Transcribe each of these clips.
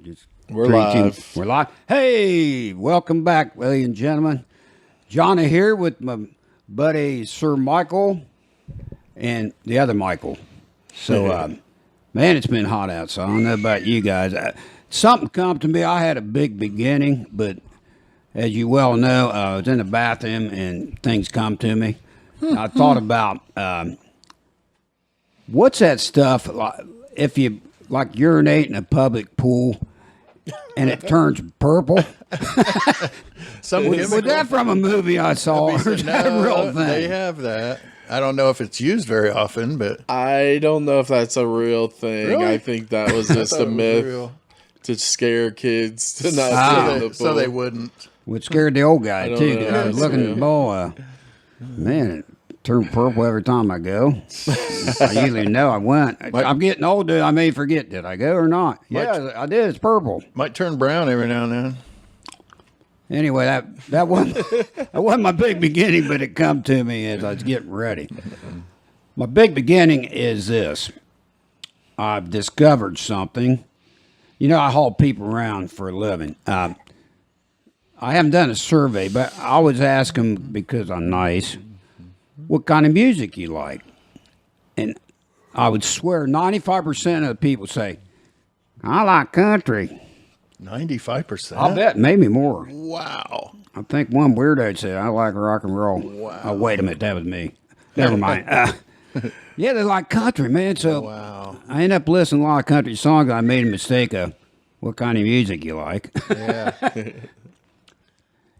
Just We're live. We're live. Hey, welcome back, ladies and gentlemen. Johnny here with my buddy Sir Michael and the other Michael. So, man, it's been hot outside. I don't know about you guys. Something come to me. I had a big beginning, but as you well know, I was in the bathroom and things come to me. I thought about what's that stuff like if you like urinate in a public pool and it turns purple. Was that from a movie I saw? Or is that a real thing? They have that. I don't know if it's used very often, but I don't know if that's a real thing. Really? I think that was just a myth to scare kids to not get in the pool. So they wouldn't. Which scared the old guy, too. know. I was looking at the bowl. Man, it turned purple every time I go. I usually know I went. I'm getting older. I may forget. Did I go or not? Yeah, I did. It's purple. Might turn brown every now and then. Anyway, that wasn't my big beginning, but it come to me as I was getting ready. My big beginning is this. I've discovered something. You know, I haul people around for a living. I haven't done a survey, but I always ask them, because I'm nice, what kind of music you like. And I would swear 95% of the people say, I like country. 95%? I'll bet, maybe more. Wow. I think one weirdo said, I like rock and roll. Wow. Oh, wait a minute, that was me. Never mind. Yeah, they like country, man. So Wow. I end up listening to a lot of country songs. I made a mistake of what kind of music you like. Yeah.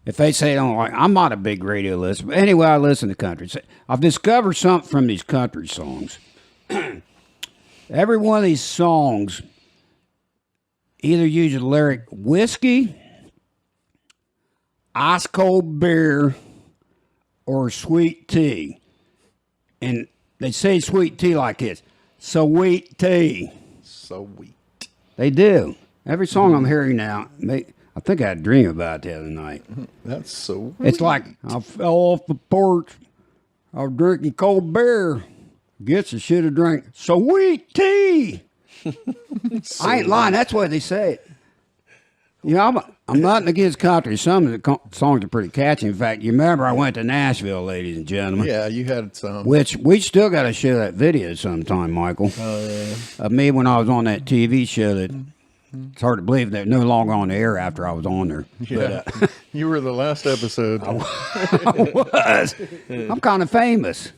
If they say they don't like, I'm not a big radio listener. But anyway, I listen to country. So I've discovered something from these country songs. Every one of these songs either use the lyric whiskey, ice cold beer, or sweet tea. And they say sweet tea like this. Sweet tea. Sweet. They do. Every song I'm hearing now, I think I had a dream about it the other night. That's so It's like, I fell off the porch. I was drinking cold beer. Guess I should have drank sweet tea. I ain't lying. That's why they say it. You know, I'm not against country. Some of the songs are pretty catchy. In fact, you remember I went to Nashville, ladies and gentlemen. Yeah, you had some. Which we still got to show that video sometime, Michael. Oh, yeah. Of me when I was on that TV show that it's hard to believe they're no longer on the air after I was on there. Yeah. But, You were the last episode. I was. I'm kind of famous.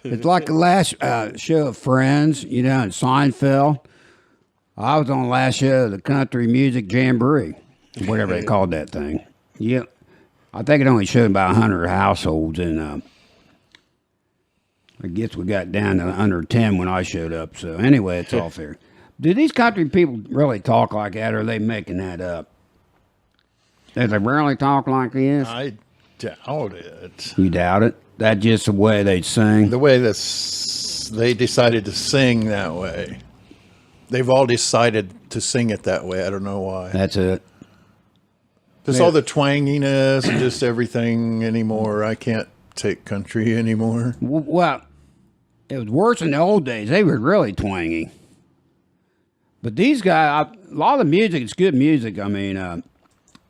It's like the last show of Friends, you know, and Seinfeld. I was on the last show of the Country Music Jamboree, whatever they called that thing. Yeah, I think it only showed about 100 households, and I guess we got down to under 10 when I showed up. So anyway, it's all fair. Do these country people really talk like that, or are they making that up? Do they really talk like this? I doubt it. You doubt it? That's just the way they sing? The way they decided to sing that way. They've all decided to sing it that way. I don't know why. That's it. Just all the twanginess and just everything anymore. I can't take country anymore. Well, it was worse in the old days. They were really twangy. But these guys, a lot of the music is good music. I mean,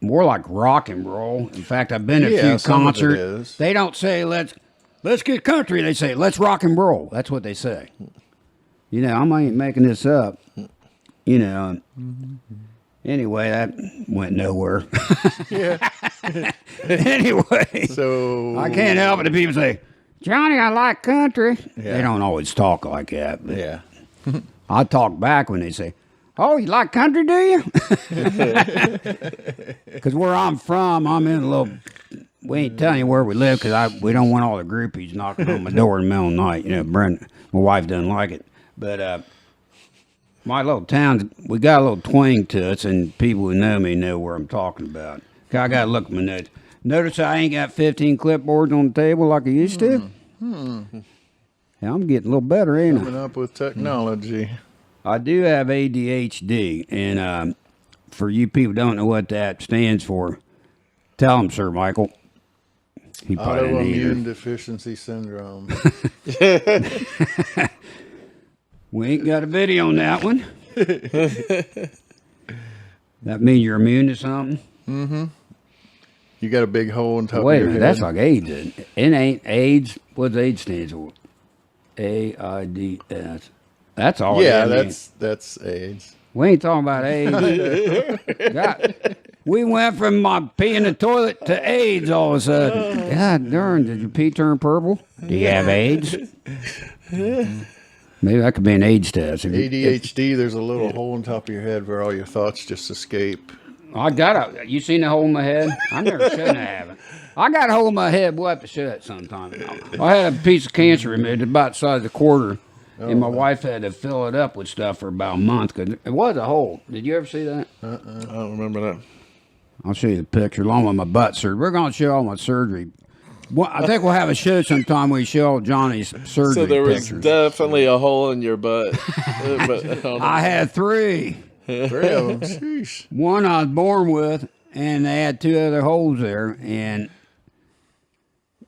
more like rock and roll. In fact, I've been to a few concerts. They don't say, let's get country. They say, let's rock and roll. That's what they say. You know, I ain't making this up. You know. Anyway, that went nowhere. Yeah. Anyway. So I can't help it if people say, Johnny, I like country. Yeah. They don't always talk like that. But yeah. I talk back when they say, oh, you like country, do you? Because where I'm from, I'm in a little... We ain't telling you where we live because we don't want all the groupies knocking on my door in the middle of the night. You know, Brenda, my wife doesn't like it. But my little town, we got a little twang to us, and people who know me know where I'm talking about. I got to look at my notes. Notice I ain't got 15 clipboards on the table like I used to? Yeah, I'm getting a little better, ain't I? Coming up with technology. I do have ADHD, and for you people who don't know what that stands for, tell them, Sir Michael. He probably didn't either. Autoimmune deficiency syndrome. We ain't got a video on that one. That means you're immune to something? You got a big hole on top Wait of a your minute, head. that's like AIDS. It ain't AIDS. What AIDS stands for? AIDS. That's all. Yeah, it means. that's AIDS. We ain't talking about AIDS. God, we went from my pee in the toilet to AIDS all of a sudden. God darn, did your pee turn purple? Do you have AIDS? Maybe that could be an AIDS test. ADHD, there's a little hole on top of your head where all your thoughts just escape. I got a. You seen the hole in my head? I never shouldn't have. I got a hole in my head. We'll have to show that sometime. I had a piece of cancer removed about the size of the quarter, and my wife had to fill it up with stuff for about a month because it was a hole. Did you ever see that? I don't remember that. I'll show you the picture along with my butt surgery. We're going to show all my surgery. Well, I think we'll have a show sometime where we show Johnny's surgery So there was pictures. definitely a hole in your butt. But I had 3. 3 of them. Sheesh. One I was born with, and they had 2 other holes there. And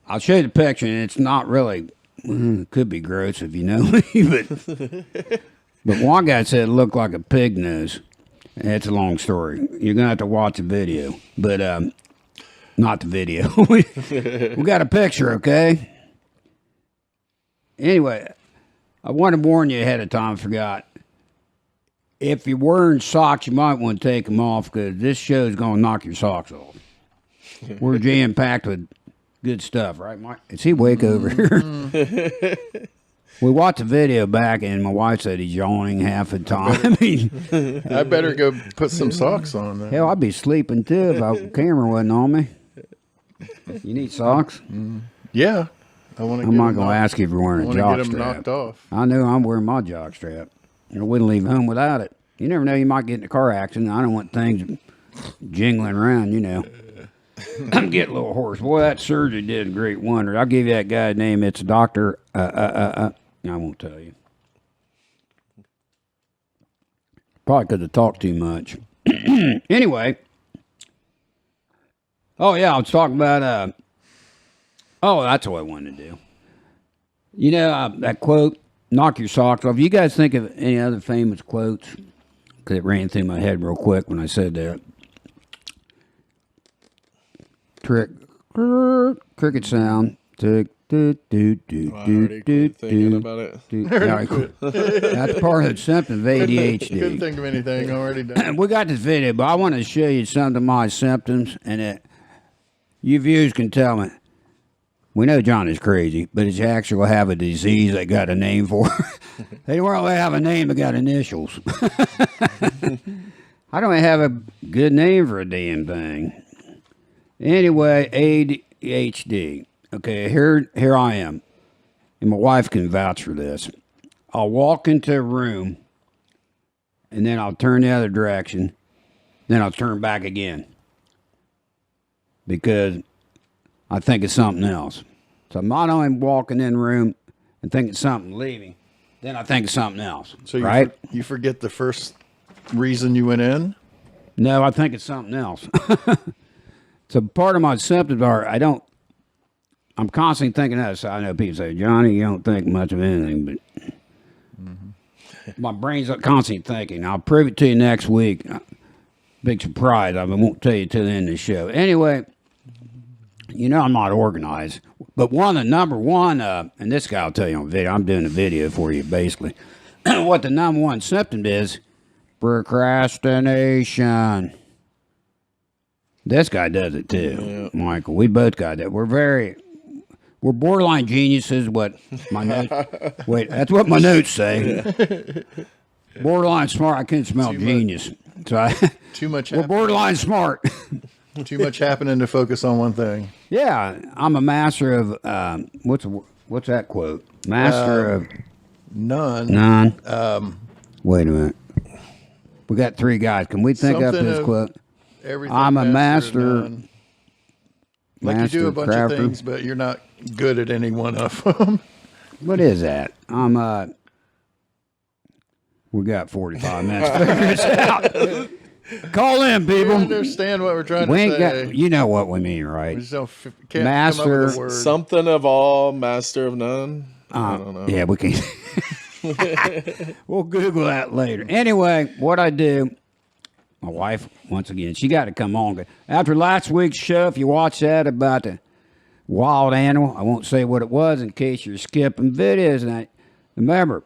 I'll show you the picture, and it's not really, it could be gross if you know me, but one guy said it looked like a pig nose. It's a long story. You're going to have to watch the video, but not the video. we got a picture, okay? Anyway, I want to warn you ahead of time, I forgot. If you're wearing socks, you might want to take them off because this show is going to knock your socks off. We're jam-packed with good stuff, right, Mike? Is he awake over here? We watched the video back, and my wife said he's yawning half the time. I mean, I better go put some socks on. Then. hell, I'd be sleeping too if the camera wasn't on me. You need socks? Yeah. I want to I'm not going to ask you if you're I wearing a want to jock get them strap. knocked off. I know I'm wearing my jock strap. I wouldn't leave home without it. You never know, you might get in a car accident. I don't want things jingling around, you know. I'm getting a little hoarse. Boy, that surgery did a great wonder. I'll give you that guy's name. It's Dr. I won't tell you. Probably because I talk too much. Anyway. Oh, yeah, I was talking about, that's what I wanted to do. You know, that quote, knock your socks off. You guys think of any other famous quotes? Because it ran through my head real quick when I said that. Cricket sound. Tick, do, do, do, I do, already do, quit thinking do, about it. do. Yeah, I quit. That's part of the symptom of ADHD. Couldn't think of anything already done. We got this video, but I want to show you some of my symptoms, and you viewers can tell me. We know John is crazy, but does he actually have a disease they got a name for? They don't really have a name, they got initials. I don't have a good name for a damn thing. Anyway, ADHD. Okay, here I am, and my wife can vouch for this. I'll walk into a room, and then I'll turn the other direction, then I'll turn back again because I think it's something else. So I'm not only walking in the room and thinking something, leaving, then I think it's something else. So right? You forget the first reason you went in? No, I think it's something else. So part of my symptoms are I'm constantly thinking of this. I know people say, Johnny, you don't think much of anything, but my brain's constantly thinking. I'll prove it to you next week. Big surprise. I won't tell you till the end of the show. Anyway, you know I'm not organized. But the number one, and this guy will tell you on video, I'm doing a video for you basically. What the number one symptom is, procrastination. This guy does it too, yeah. Michael. We both got that. We're borderline geniuses. What my notes? Wait, that's what my notes say. Yeah. Borderline smart. I couldn't smell genius. So too much. We're borderline smart. Too much happening to focus on one thing. Yeah, I'm a master of what's that quote? Master of none. None. Wait a minute. We got 3 guys. Can we think up this quote? I'm a master. Like you do a bunch of things, but you're not good at any one of them. What is that? We got 45 minutes to figure this out. Call in, people. You understand what we're trying to say. You know what we mean, right? We just can't master. Come up with a word. Something of all, master of none. I don't know. Yeah, we can. We'll Google that later. Anyway, what I do, My wife, once again, she got to come on. After last week's show, if you watch that about the wild animal, I won't say what it was in case you're skipping videos. And remember,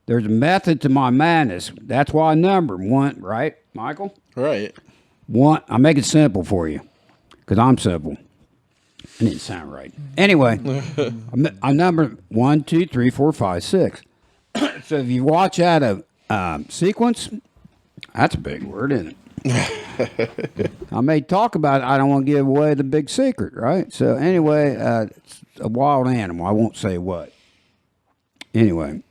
there's a method to my madness. That's why I number one, right, Michael? Right. One. I make it simple for you because I'm simple. It didn't sound right. Anyway, I number 1, 2, 3, 4, 5, 6. So if you watch out of sequence, that's a big word, isn't it? I may talk about it. I don't want to give away the big secret, right? So anyway, it's a wild animal. I won't say what. Anyway,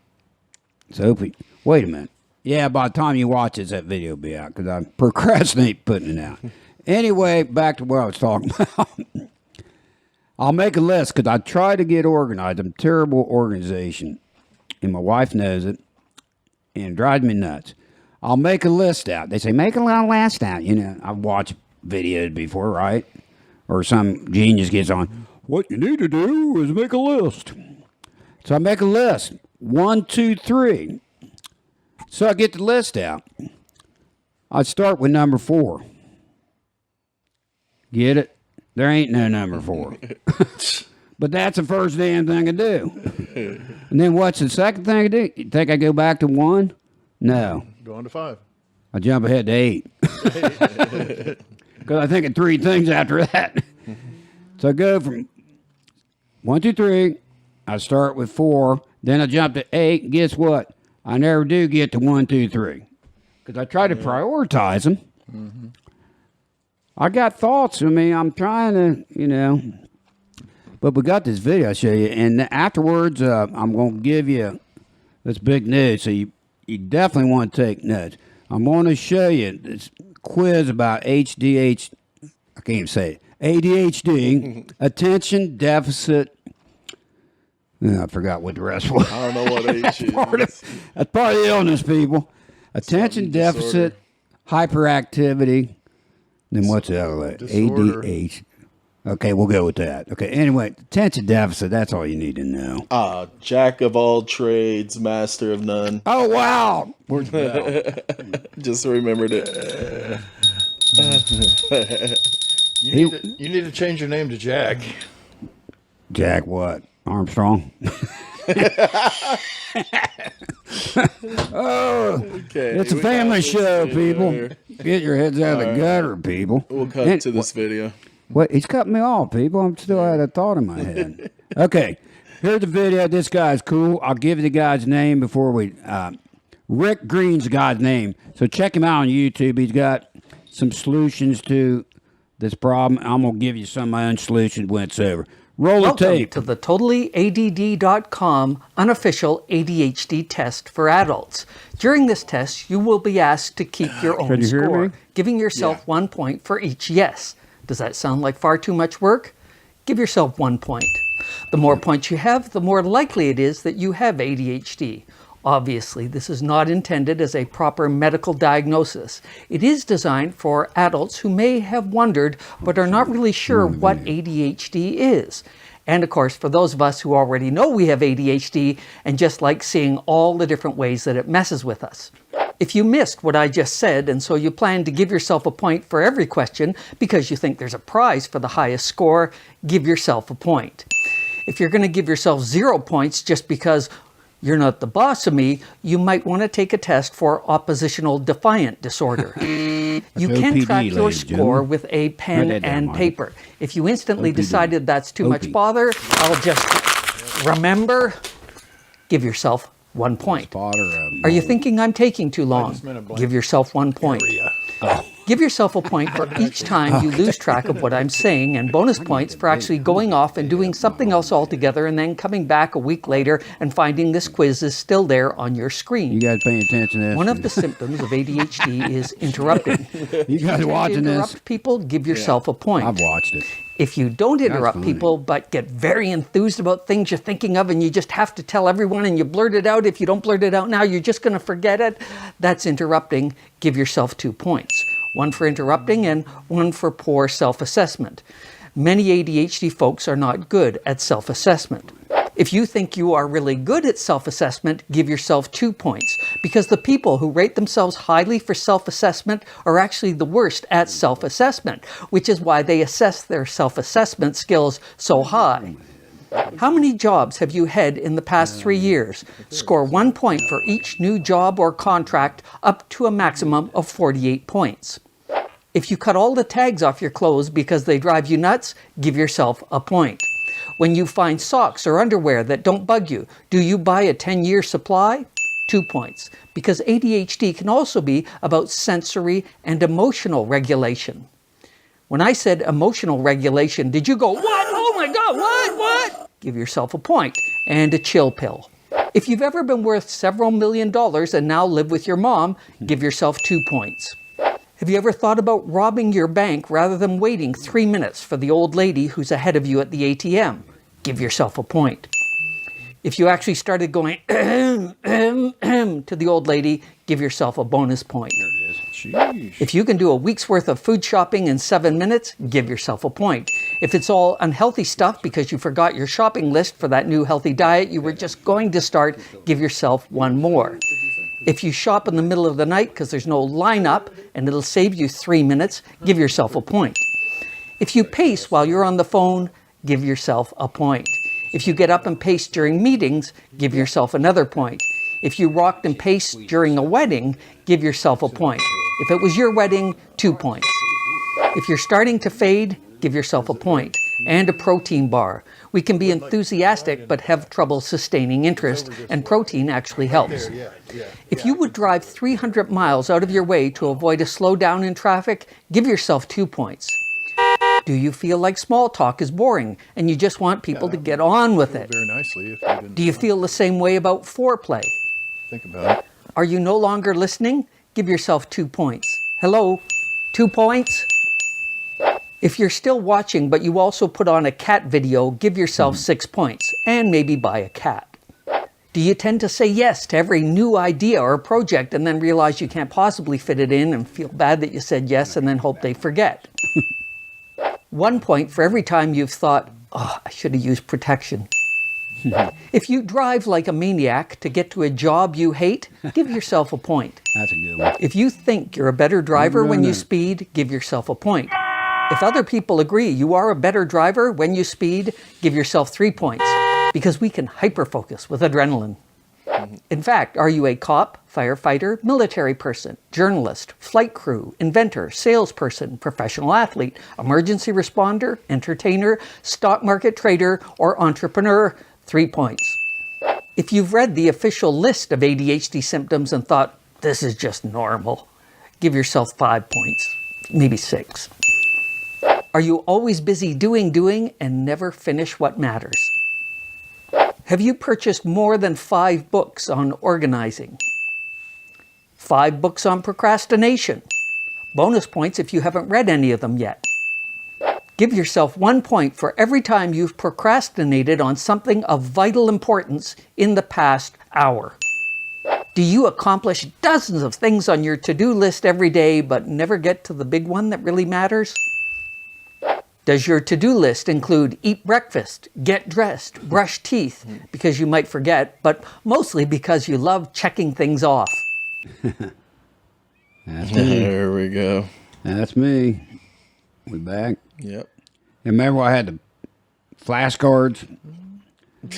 so wait a minute. Yeah, by the time you watch this, that video will be out because I procrastinate putting it out. Anyway, back to what I was talking about. I'll make a list because I try to get organized. I'm a terrible organization, and my wife knows it, and it drives me nuts. I'll make a list out. They say, make a little list out. You know, I've watched videos before, right? Or some genius gets on, what you need to do is make a list. So I make a list. 1, 2, 3. So I get the list out. I start with number 4. Get it? There ain't no number 4. But that's the first damn thing I do. And then what's the second thing I do? You think I go back to 1? No. Go on to 5. I jump ahead to 8. Because I think of 3 things after that. So I go from 1, 2, 3. I start with 4. Then I jump to 8. Guess what? I never do get to 1, 2, 3. Because I try to prioritize them. Mm-hmm. I got thoughts. I mean, I'm trying to, you know. But we got this video I'll show you. And afterwards, I'm going to give you this big news. So you definitely want to take notes. I'm going to show you this quiz about I can't even say it. ADHD, attention deficit. I forgot what the rest was. I don't know what H is. That's part of the illness, people. Attention deficit, hyperactivity. Then what's the other one? ADHD. Okay, we'll go with that. Okay, anyway, attention deficit, that's all you need to know. Jack of all trades, master of none. Oh, wow. Where's the bell? Just remembered it. You need to change your name to Jack. Jack what? Armstrong? Okay, It's a family show, people. Get your heads out of the gutter, people. We'll cut to this video. What? He's cutting me off, people. I'm still had a thought in my head. Okay, here's the video. This guy's cool. I'll give you the guy's name before we... Rick Green's the guy's name. So check him out on YouTube. He's got some solutions to this problem. I'm going to give you some of my own solutions when it's over. Roll the tape. Welcome to the TotallyADD.com unofficial ADHD test for adults. During this test, you will be asked to keep your own Can you hear score, me? giving yourself 1 point for each yes. Does that sound like far too much work? Give yourself 1 point. The more points you have, the more likely it is that you have ADHD. Obviously, this is not intended as a proper medical diagnosis. It is designed for adults who may have wondered but are not really sure what ADHD is. And of course, for those of us who already know we have ADHD and just like seeing all the different ways that it messes with us. If you missed what I just said, and so you plan to give yourself a point for every question because you think there's a prize for the highest score, give yourself a point. If you're going to give yourself 0 points just because you're not the boss of me, you might want to take a test for oppositional defiant disorder. You can OPD, track your ladies and score gentlemen. with a pen that down, and Mike. paper. If you instantly OPD. decided that's too much bother, I'll just remember, give yourself 1 point. Are you thinking I'm taking too long? just meant a blank Give yourself 1 point. Give yourself a point for each time you lose track of what I'm saying, and bonus points for actually going off and doing something else altogether and then coming back a week later and finding this quiz is still there on your screen. You guys paying attention to this? One of the symptoms of ADHD is interrupting. You guys watching this? Interrupt people, give yourself a point. I've watched it. If you don't interrupt funny. people but get very enthused about things you're thinking of and you just have to tell everyone and you blurt it out, if you don't blurt it out now, you're just going to forget it, that's interrupting. Give yourself 2 points. 1 for interrupting and 1 for poor self-assessment. Many ADHD folks are not good at self-assessment. If you think you are really good at self-assessment, give yourself 2 points, because the people who rate themselves highly for self-assessment are actually the worst at self-assessment, which is why they assess their self-assessment skills so high. How many jobs have you had in the past 3 years? Score 1 point for each new job or contract, up to a maximum of 48 points. If you cut all the tags off your clothes because they drive you nuts, give yourself a point. When you find socks or underwear that don't bug you, do you buy a 10-year supply? 2 points, because ADHD can also be about sensory and emotional regulation. When I said emotional regulation, did you go, what? Oh my God, what? Give yourself a point and a chill pill. If you've ever been worth several $1 million and now live with your mom, give yourself 2 points. Have you ever thought about robbing your bank rather than waiting 3 minutes for the old lady who's ahead of you at the ATM? Give yourself a point. If you actually started going to the old lady, give yourself a bonus point. There it is. Sheesh. If you can do a week's worth of food shopping in 7 minutes, give yourself a point. If it's all unhealthy stuff because you forgot your shopping list for that new healthy diet you were just going to start, give yourself 1 more. If you shop in the middle of the night because there's no lineup and it'll save you 3 minutes, give yourself a point. If you pace while you're on the phone, give yourself a point. If you get up and pace during meetings, give yourself another point. If you rocked and paced during a wedding, give yourself a point. If it was your wedding, 2 points. If you're starting to fade, give yourself a point and a protein bar. We can be enthusiastic but have trouble sustaining interest, and protein actually helps. If you would drive 300 miles out of your way to avoid a slowdown in traffic, give yourself 2 points. Do you feel like small talk is boring and you just want people to get on with it? Very nicely. If you didn't Do you feel the same way about foreplay? think about it. Are you no longer listening? Give yourself 2 points. Hello? 2 points? If you're still watching but you also put on a cat video, give yourself 6 points and maybe buy a cat. Do you tend to say yes to every new idea or project and then realize you can't possibly fit it in and feel bad that you said yes and then hope they forget? 1 point for every time you've thought, oh, I should have used protection. If you drive like a maniac to get to a job you hate, give yourself a point. That's a good one. If you think you're a better driver when you speed, give yourself a point. If other people agree you are a better driver when you speed, give yourself 3 points, because we can hyperfocus with adrenaline. In fact, are you a cop, firefighter, military person, journalist, flight crew, inventor, salesperson, professional athlete, emergency responder, entertainer, stock market trader, or entrepreneur? 3 points. If you've read the official list of ADHD symptoms and thought, this is just normal, give yourself 5 points, maybe 6. Are you always busy doing and never finish what matters? Have you purchased more than 5 books on organizing? 5 books on procrastination. Bonus points if you haven't read any of them yet. Give yourself 1 point for every time you've procrastinated on something of vital importance in the past hour. Do you accomplish dozens of things on your to-do list every day but never get to the big one that really matters? Does your to-do list include eat breakfast, get dressed, brush teeth, because you might forget, but mostly because you love checking things off? That's me. There we go. That's me. We back. Yep. Remember I had the flashcards,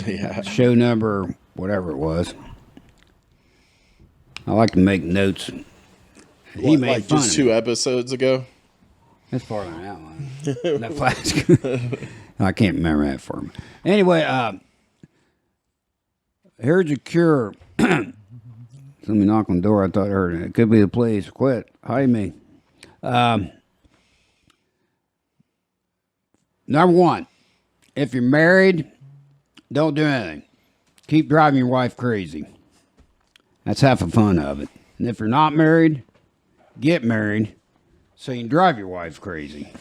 Yeah. show number, whatever it was. I like to make notes. He What, made like fun just of me. 2 episodes ago. That's part of that one. That flash. I can't remember that for me. Anyway, here's a cure. Somebody knocked on the door. I thought I heard it. It could be the police. Quit. Hide me. Number 1, if you're married, don't do anything. Keep driving your wife crazy. That's half the fun of it. And if you're not married, get married so you can drive your wife crazy.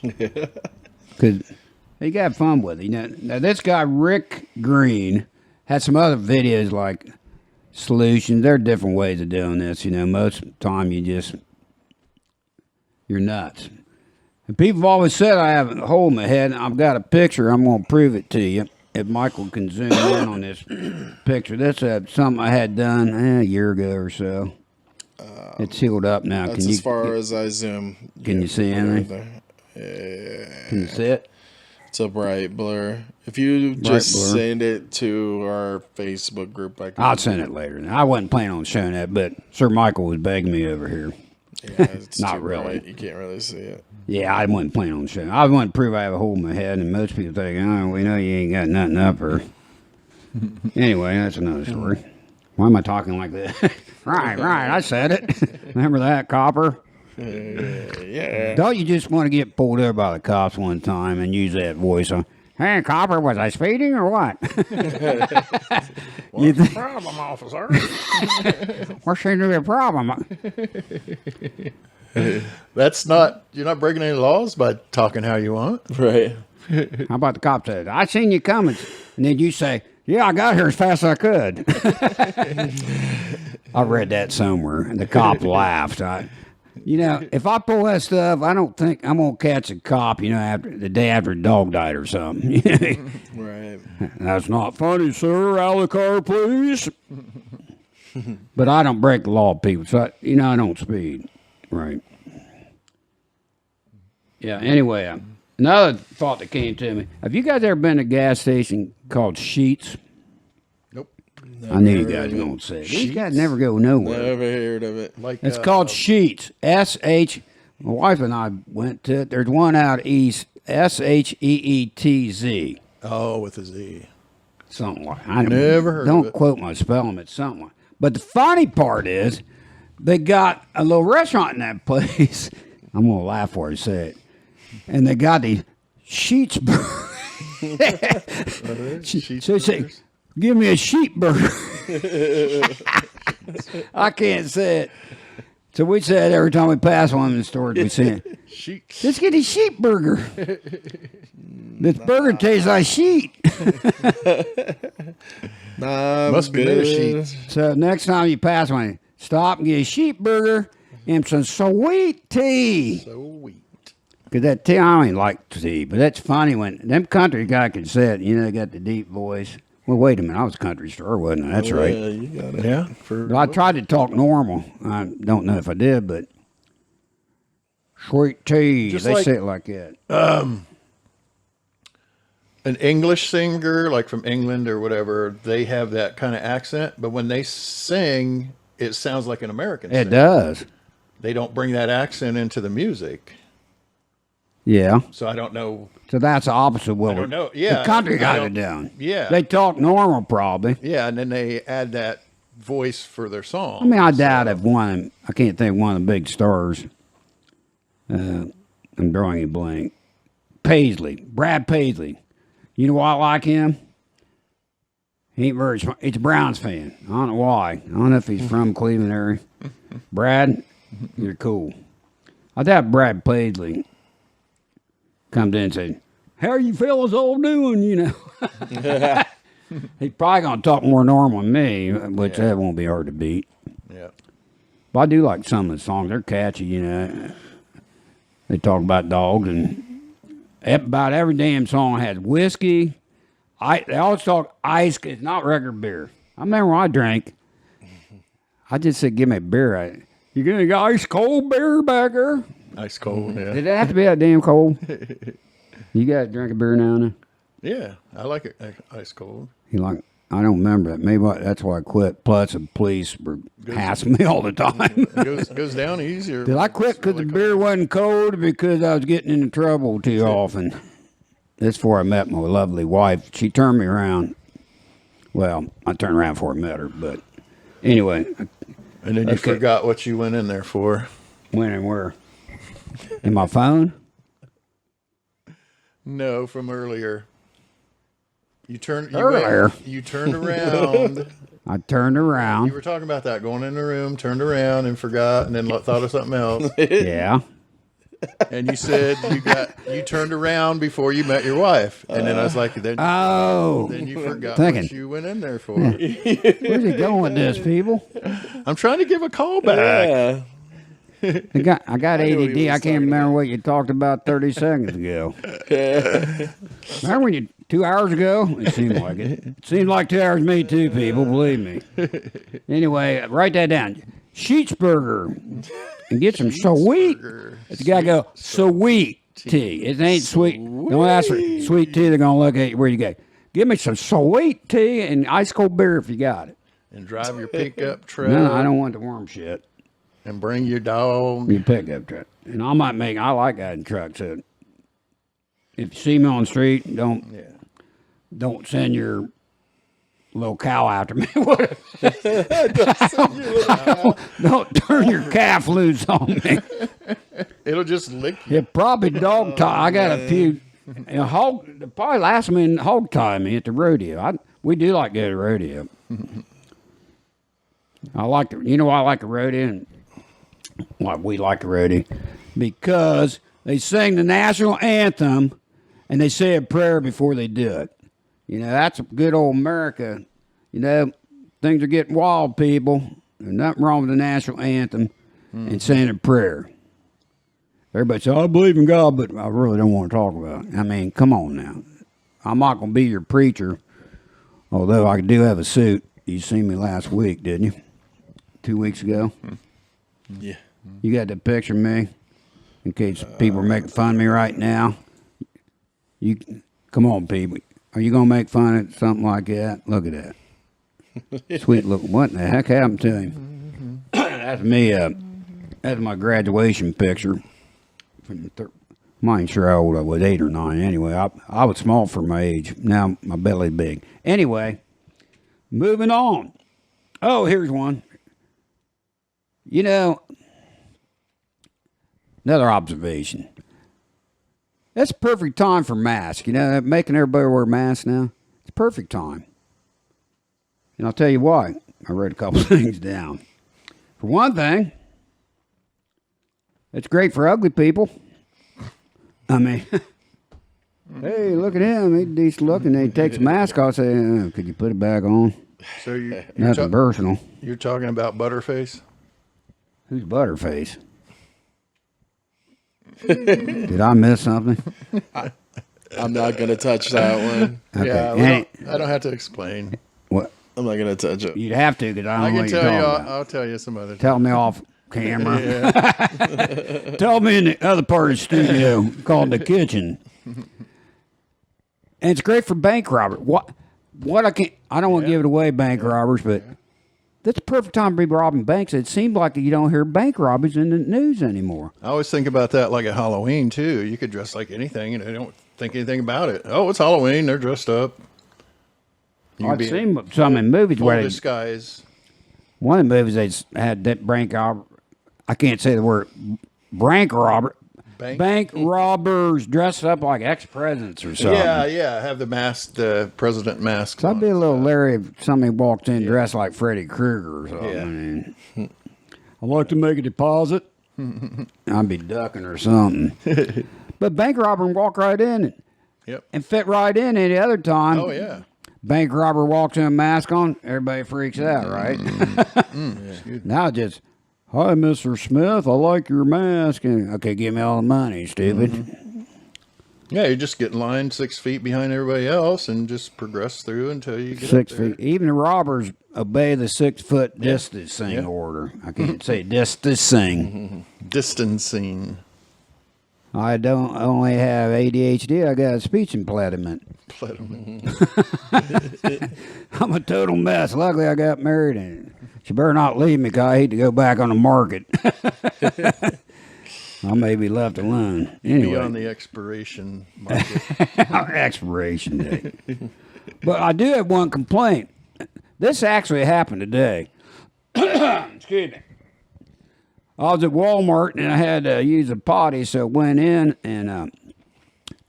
Because you got to have fun with it. Now, this guy, Rick Green, had some other videos like solutions. There are different ways of doing this. Most of the time you're nuts. And people have always said I have a hole in my head, and I've got a picture. I'm going to prove it to you. if Michael can zoom in on this picture. That's something I had done a year ago or so. It's healed up now. That's as far as I zoom. Can you see anything? Can you see it? It's a bright blur. If you just send it to our Facebook group, I'll send it later. I wasn't planning on showing that, but Sir Michael was begging me over here. Yeah, it's Not too really. bright. You can't really see it. Yeah, I wasn't planning on showing. I wanted to prove I have a hole in my head, and most people think, oh, we know you ain't got nothing up her. Anyway, that's another story. Why am I talking like that? Right, I said it. Remember that, Copper? Yeah. Don't you just want to get pulled over by the cops one time and use that voice on? Hey, Copper, was I speeding or what? What's the problem, officer? There seems to be a problem. That's not, you're not breaking any laws by talking how you want. Right. How about the cop said, I seen you coming. And then you say, yeah, I got here as fast as I could. I read that somewhere, and the cop laughed. If I pull that stuff, I don't think I'm going to catch a cop, after the day after a dog died or something. Right. That's not funny, sir. Out of the car, please. But I don't break the law, people. So, I don't speed. Right. Yeah, anyway, another thought that came to me. Have you guys ever been to a gas station called Sheets? Nope. I knew you guys were going to say it. These guys never go nowhere. Never heard of it. It's called Sheets. S-H. My wife and I went to it. There's one out east. S-H-E-E-T-Z. Oh, with a Z. Something like I Never heard of Don't it. quote my spelling. It's something like. But the funny part is, they got a little restaurant in that place. I'm going to laugh before I say it. And they got these sheets burgers. So say, give me a sheep burger. I can't say it. So we said every time we pass one in the stores, we say, Sheets. let's get a sheep burger. This burger tastes like sheep. Must be made of sheets. So next time you pass one, stop and get a sheep burger and some sweet tea. Sweet. Because that tea, I don't even like tea, but that's funny when them country guy can say it. They got the deep voice. Well, wait a minute. I was a country star, wasn't I? That's right. Yeah, you got it. Yeah. But I tried to talk normal. I don't know if I did, but sweet tea. Just they like- say it like that. An English singer, like from England or whatever, they have that kind of accent, but when they sing, it sounds like an American It singer. does. They don't bring that accent into the music. Yeah. So I don't know. So that's the opposite of what I don't know. Yeah. the country I guys are don't- doing. Yeah. They talk normal, probably. Yeah, and then they add that voice for their song. I mean, I doubt if one, I can't think of one of the big stars. I'm drawing a blank. Brad Paisley. You know why I like him? He ain't very smart. He's a Browns fan. I don't know why. I don't know if he's from Cleveland area. Brad, you're cool. I thought Brad Paisley comes in and said, how are you fellas all doing, He's probably going to talk more normal than me, which that won't be hard to beat. Yeah. But I do like some of the songs. They're catchy, They talk about dogs, and about every damn song has whiskey. They always talk ice. It's not regular beer. I remember when I drank, I just said, give me a beer. You getting ice cold beer back there? Ice cold, yeah. Did it have to be that damn cold? You got to drink a beer now and then? Yeah, I like it ice cold. I don't remember that. Maybe that's why I quit. Plus, the police were hassling me all the time. It goes down easier. Did I quit because the beer wasn't cold or because I was getting into trouble too often? That's before I met my lovely wife. She turned me around. Well, I turned around before I met her, but anyway. And then you forgot what you went in there for. When and where? In my phone? No, from earlier. You turned Earlier? You turned around. I turned around. You were talking about that, going in the room, turned around and forgot, and then thought of something else. Yeah. And you said you turned around before you met your wife, and then I was like, then you forgot what you went in there for. Where's he going with this, people? I'm trying to give a call back. Yeah. I got knew what he ADD. I was can't remember what you talked about 30 seconds ago. Remember when you 2 hours ago? It seemed like it. It seemed like 2 hours to me too, people, believe me. Anyway, write that down. Sheetsburger. And get some sweet. It's got to go sweet tea. It ain't sweet. Don't ask for sweet tea. They're going to look at you where you go. Give me some sweet tea and ice cold beer if you got it. And drive your pickup truck. No, I don't want the worm shit. And bring your dog. Your pickup truck. And I like that in trucks. So if you see me on the street, don't send your little cow after me. Don't turn your calf loose on me. It'll just lick you. It probably dog tie. I got a few. Probably last minute hog tie me at the rodeo. We do like to go to the rodeo. I like the rodeo, and why we like the rodeo because they sing the national anthem and they say a prayer before they do it. That's good old America. Things are getting wild, people. There's nothing wrong with the national anthem and saying a prayer. Everybody says, I believe in God, but I really don't want to talk about it. I mean, come on now. I'm not going to be your preacher, although I do have a suit. You seen me last week, didn't you? 2 weeks ago? Yeah. You got the picture of me? In case people are making fun of me right now. Come on, people. Are you going to make fun of something like that? Look at that. Sweet look. What in the heck happened to him? That's me. That's my graduation picture. I'm not even sure how old I was, 8 or 9. Anyway, I was small for my age. Now my belly's big. Anyway, moving on. Oh, here's one. Another observation. That's a perfect time for masks. Making everybody wear masks now. It's a perfect time. And I'll tell you why. I wrote a couple things down. For one thing, it's great for ugly people. I mean, hey, look at him. He's decent looking. He takes a mask off. Say, could you put it back on? So you're Nothing personal. You're talking about Butterface? Who's Butterface? Did I miss something? I'm not going to touch that one. Okay. Yeah, I don't have to explain. What? I'm not going to touch it. You'd have to, because I don't know what you're tell talking you. about. I'll tell you some other. Tell me off camera. Tell me in the other part of the studio called the kitchen. And it's great for bank robbers. What I don't want to give it away, bank robbers, but that's the perfect time to be robbing banks. It seems like you don't hear bank robberies in the news anymore. I always think about that like at Halloween too. You could dress like anything and they don't think anything about it. Oh, it's Halloween. They're dressed up. I've seen some in movies where disguise. One of the movies they had that bank robber. I can't say the word bank robber. Bank robbers dressed up like ex-presidents or something. Yeah. Have the mask, the president mask. So I'd be a little leery if somebody walked in dressed like Freddy Krueger or something. Yeah. I mean, I'd like to make a deposit. I'd be ducking or something. But bank robber walk right in and fit right in any other time. Oh, yeah. Bank robber walks in a mask on, everybody freaks out, right? Now just, hi, Mr. Smith, I like your mask. And, okay, give me all the money, stupid. Yeah, you just get in line 6 feet behind everybody else and just progress through until you get 6 up there. feet. Even the robbers obey the 6 foot distancing order. I can't say distancing. Distancing. I don't only have ADHD, I got a speech impediment. I'm a total mess. Luckily, I got married, and she better not leave me, because I hate to go back on the market. I may be left alone. Anyway. Be on the expiration market. Expiration date. But I do have one complaint. This actually happened today. Excuse me. I was at Walmart, and I had to use a potty, so I went in, and of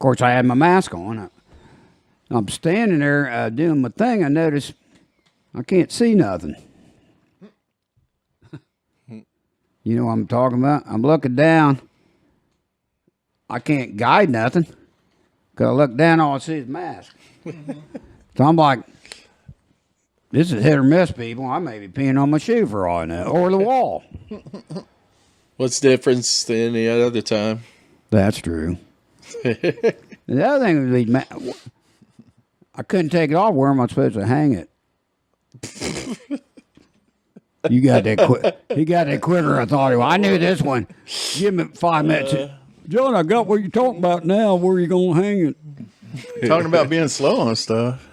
course, I had my mask on. I'm standing there doing my thing. I notice I can't see nothing. You know what I'm talking about? I'm looking down. I can't guide nothing. Because I look down, all I see is mask. So I'm like, this is hit or miss, people. I may be peeing on my shoe for all I know. Or the wall. What's the difference than any other time? That's true. The other thing would be, I couldn't take it off. Where am I supposed to hang it? You got that quick. He got that quicker than I thought he was. I knew this one. Give me 5 minutes. John, I got what you're talking about now. Where you going to hang it? Talking about being slow on stuff.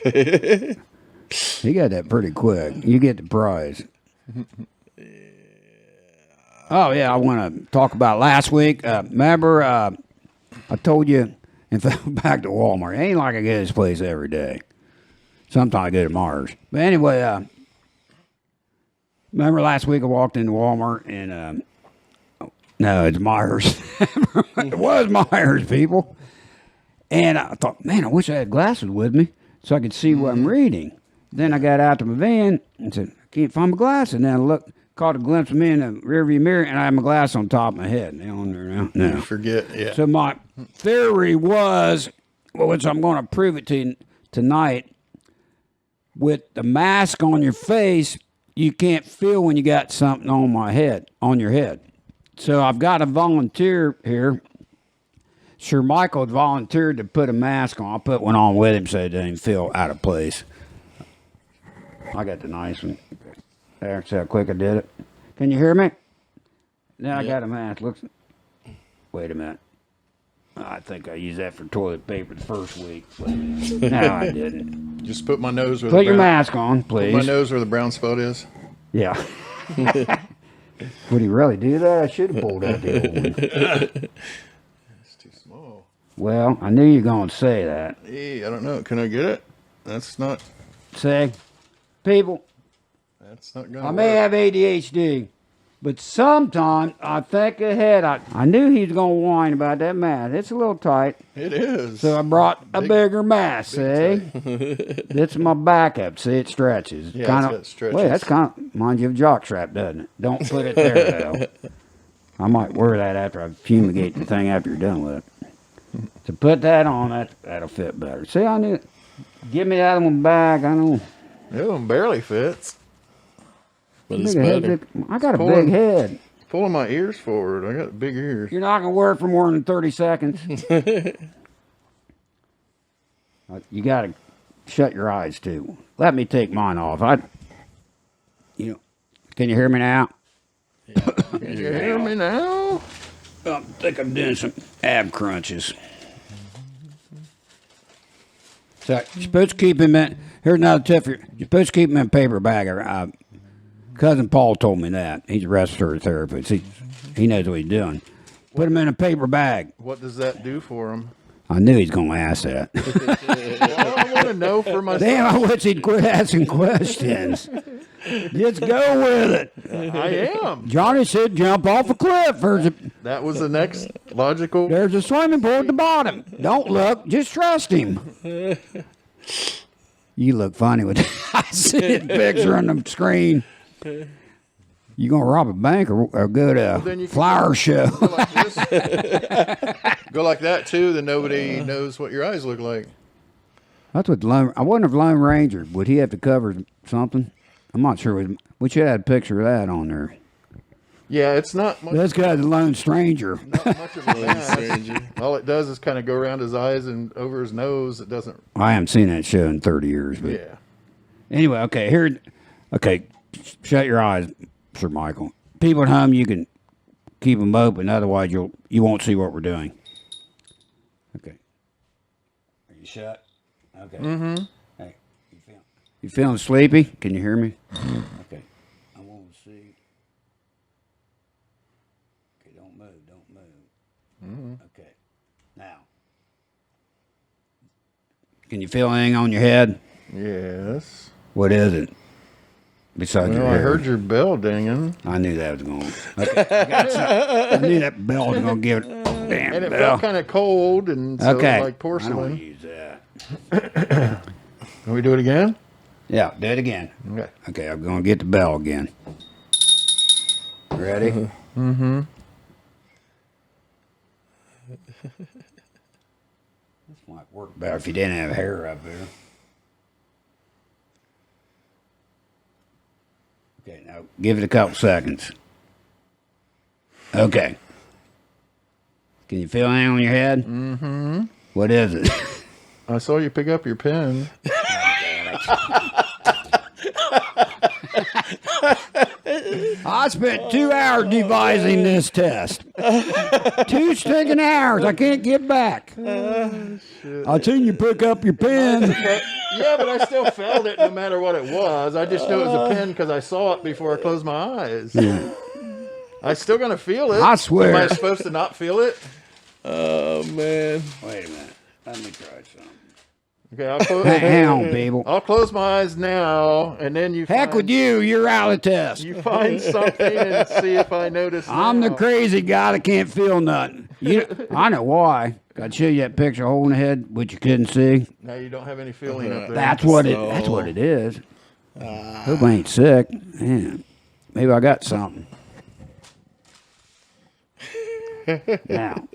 He got that pretty quick. You get the prize. Oh, yeah, I want to talk about last week. Remember, I told you, in fact, back to Walmart. It ain't like I go to this place every day. Sometimes I go to Mars. But anyway, remember last week I walked into Walmart and, no, it's Myers. It was Myers, people. And I thought, man, I wish I had glasses with me so I could see what I'm reading. Then I got out to my van and said, I can't find my glasses. And then I looked, caught a glimpse of me in the rearview mirror, and I had my glass on top of my head. They on there now. No. You forget, yeah. So my theory was, which I'm going to prove it to you tonight, with the mask on your face, you can't feel when you got something on your head. So I've got a volunteer here. Sir Michael volunteered to put a mask on. I put one on with him so it didn't feel out of place. I got the nice one. There, see how quick I did it. Can you hear me? Now I got a mask. Looks. Wait a minute. I think I used that for toilet paper the first week. But no, I didn't. Just put my nose where Put your mask on, please. Put my nose where the brown spot is. Yeah. Would he really do that? I should have pulled out the old one. It's too small. Well, I knew you were going to say that. Hey, I don't know. Can I get it? That's not. Say, people, That's not going to I may have ADHD, but sometimes I think ahead. I knew he was going to whine about that mask. It's a little tight. It is. So I brought a bigger mask, see? This is my backup. See, it stretches. Yeah, Kinda, it's got stretches. Wait, that's kind of, mind you, of a jock strap, doesn't it? Don't put it there, though. I might wear that after I fumigate the thing after you're done with it. To put that on, that'll fit better. See, I knew. Give me that one back. I know. That one barely fits. But it's Big head, better. I got a big head. Pulling my ears forward. I got big ears. You're not going to wear it for more than 30 seconds. You got to shut your eyes, too. Let me take mine off. Can you hear me now? Can you hear me now? I think I'm doing some ab crunches. So you're supposed to keep him in. Here's another tip. You're supposed to keep him in a paper bag. Cousin Paul told me that. He's a respiratory therapist. He knows what he's doing. Put him in a paper bag. What does that do for him? I knew he's going to ask that. Well, I want to know for myself. Damn, I wish he'd quit asking questions. Just go with it. I am. Johnny said jump off a cliff. That was the next logical. There's a swimming pool at the bottom. Don't look. Just trust him. You look funny with I see his picture on the screen. You gonna rob a bank or go to a flower show? Go like this. Go like that too. Then nobody knows what your eyes look like. That's what I wonder if Lone Ranger would he have to cover something? I'm not sure. We should have a picture of that on there. Yeah, it's not much. This guy's a lone stranger. Not much of a mask. All it does is kind of go around his eyes and over his nose. It doesn't. I haven't seen that show in 30 years. But Yeah. anyway, okay, shut your eyes, Sir Michael. People at home, you can keep them open. Otherwise, you won't see what we're doing. Okay. Are you shut? Okay. Mm-hmm. Hey, you feeling sleepy? Can you hear me? Okay. I want to see. Okay, don't move. Mm-hmm. Okay. Now, can you feel anything on your head? Yes. What is it? Besides your Well, I hair? heard your bell dinging. I knew that was going. Okay, I knew that bell was going to give it. Damn And it bell. felt kind of cold and so Okay. like I don't porcelain. use that. Can we do it again? Yeah, do it again. Okay. Okay, I'm going to get the bell again. Ready? Mm-hmm. This might work better if you didn't have hair up there. Okay, now give it a couple seconds. Okay. Can you feel anything on your head? Mm-hmm. What is it? I saw you pick up your pen. I spent 2 hours devising this test. 2 stinking hours. I can't get back. I seen you pick up your pen. Yeah, but I still felt it no matter what it was. I just knew it was a pen because I saw it before I closed my eyes. Yeah. I still gonna feel it. I swear. Am I supposed to not feel it? Oh man. Wait a minute. Let me try something. Okay, I'll close. Hang on, people. I'll close my eyes now, and then you. Heck with you. You're out of the test. You find something and see if I notice. I'm the now. crazy guy that can't feel nothing. I know why. I'd show you that picture holding the head, which you couldn't see. Now you don't have any feeling up there. That's what it is. Hope I ain't sick. Man, maybe I got something. Now.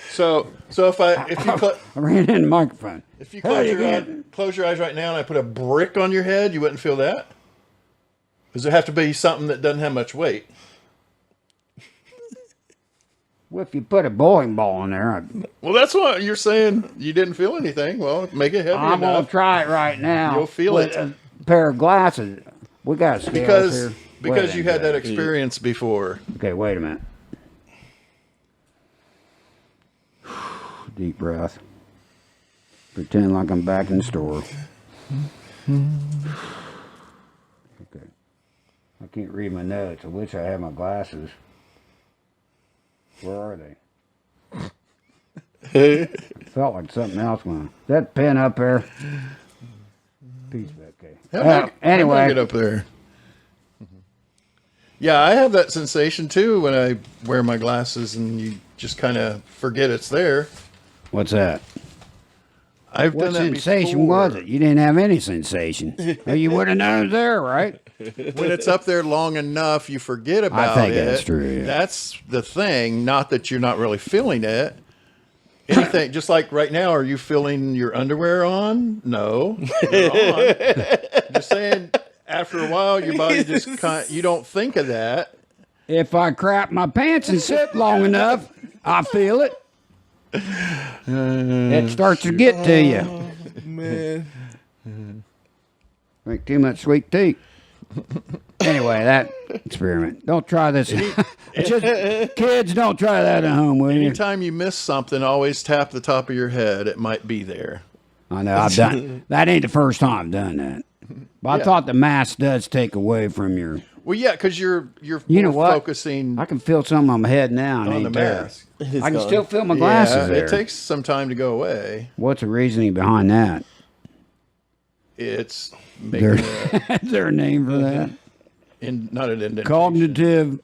So if you I ran in the microphone. if you Hey, close your eyes right now and I put a brick on your head, you wouldn't feel that. Does it have to be something that doesn't have much weight? Well, if you put a bowling ball in there, Well, that's what you're saying. You didn't feel anything. Well, make it heavy I'm going enough. to try it right now. You'll feel with it. a pair of glasses. We got scales here. Because Wait you a had that minute. experience before. Okay, wait a minute. Deep breath. Pretend like I'm back in the store. Okay. I can't read my notes. I wish I had my glasses. Where are they? Felt like something else went. Is that pen up there? Piece of okay. Anyway. Get up there. Yeah, I have that sensation too when I wear my glasses and you just kind of forget it's there. What's that? I've What done that sensation before. was it? You didn't have any sensation. Well, you would have known it was there, right? When it's up there long enough, you forget about it. think that's true, yeah. That's the thing. Not that you're not really feeling it. Anything, just like right now, are you feeling your underwear on? No, they're on. Just saying. After a while, your body just you don't think of that. If I crap my pants and sit long enough, I feel it. It starts to get to you. Man. Drink too much sweet tea. Anyway, that experiment. Don't try this. Just, kids, don't try that at home, will you? Anytime you miss something, always tap the top of your head. It might be there. I know, I've done that. Ain't the first time I've done that. But I Yeah. thought the mask does take away from your. Well, yeah, because you're You know more what? focusing I can feel some on my head now. And on the ain't there. mask. I can still feel my glasses Yeah, there. it takes some time to go away. What's the reasoning behind that? It's There, making is there a name for that? not an indentation. Cognitive,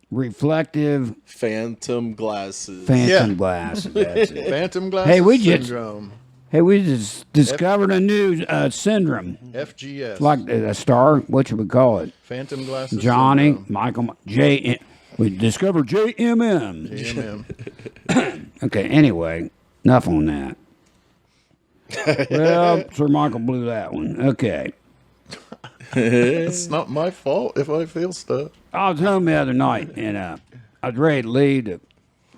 reflective, Phantom glasses. phantom Yeah. glasses. That's it. Phantom glasses Hey, we just- syndrome. Hey, we just discovered a new syndrome. FGS. Like a star, what should we call it? Phantom glasses Johnny, syndrome. Michael, we discovered JMM. AMM. Okay, anyway, enough on that. Well, Sir Michael blew that one. Okay. It's not my fault if I feel stuff. I was home the other night, and I was ready to leave to